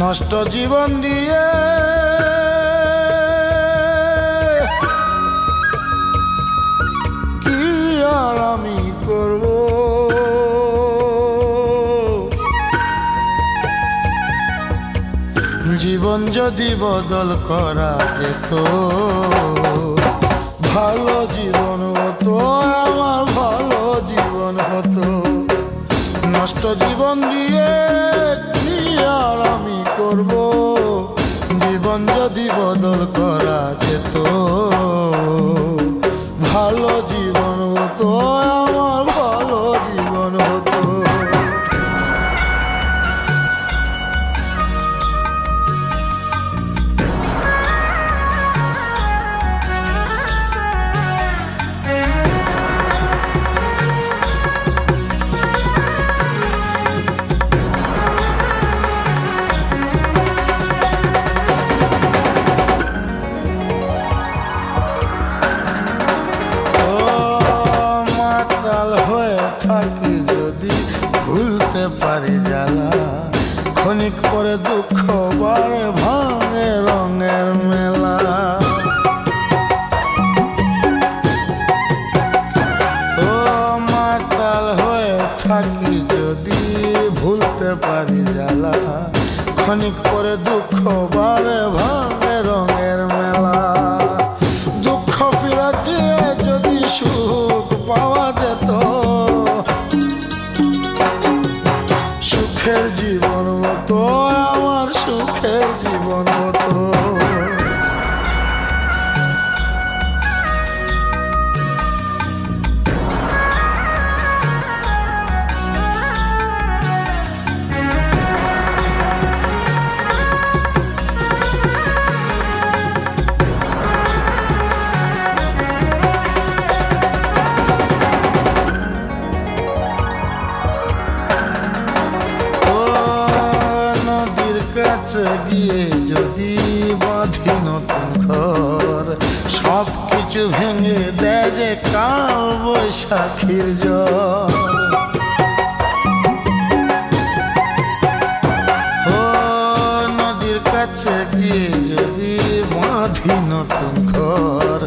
নষ্ট জীবন দিয়ে কি আর আমি করব? জীবন যদি বদল করা যেত, ভালো জীবন হতো, আমার ভালো জীবন হতো। নষ্ট জীবন দিয়ে কি আর আমি করব? জীবন যদি বদল করা যেত, ভালো জীবন হতো, আমার ভালো জীবন হতো। থাকি যদি ভুলতে পারি জ্বালা, ক্ষণিক পরে দুঃখ বাড়ে ভাঙে রঙের মেলা। ও মাতাল হয়ে থাকি যদি ভুলতে পারি জ্বালা, ক্ষণিক পরে দুঃখ বাড়ে ভাঙে রঙের মেলা। দুঃখ ফিরে দিয়ে যদি সুখ পাওয়া যেত, সুখের জীবন হতো, আমার সুখের জীবন হতো। কাছে গিয়ে যদি বাঁধি নতুন ঘর, সব কিছু ভেঙে দেয় যে কাল বৈশাখীর ঝড়। ও নদীর কাছে গিয়ে যদি বাঁধি নতুন ঘর,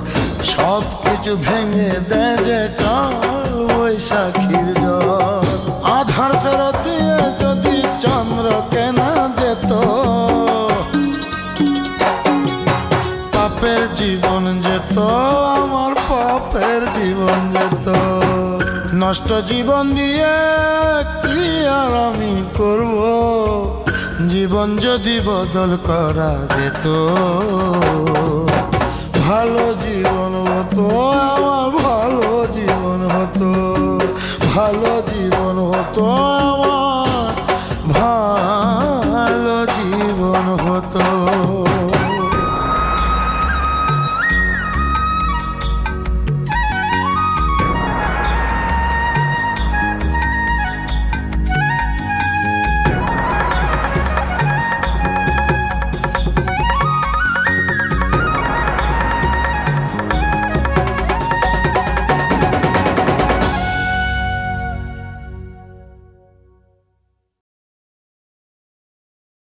সব কিছু ভেঙে দেয় যে কাল বৈশাখীর ঝড়। আধার ফেরত দিয়ে যদি চন্দ্র কেনা যেত, পাপের জীবন যেত, আমার পাপের জীবন যেত। নষ্ট জীবন দিয়ে কি আর আমি করব? জীবন যদি বদল করা যেত, ভালো জীবন হতো, আমার ভালো জীবন হতো, ভালো জীবন হতো।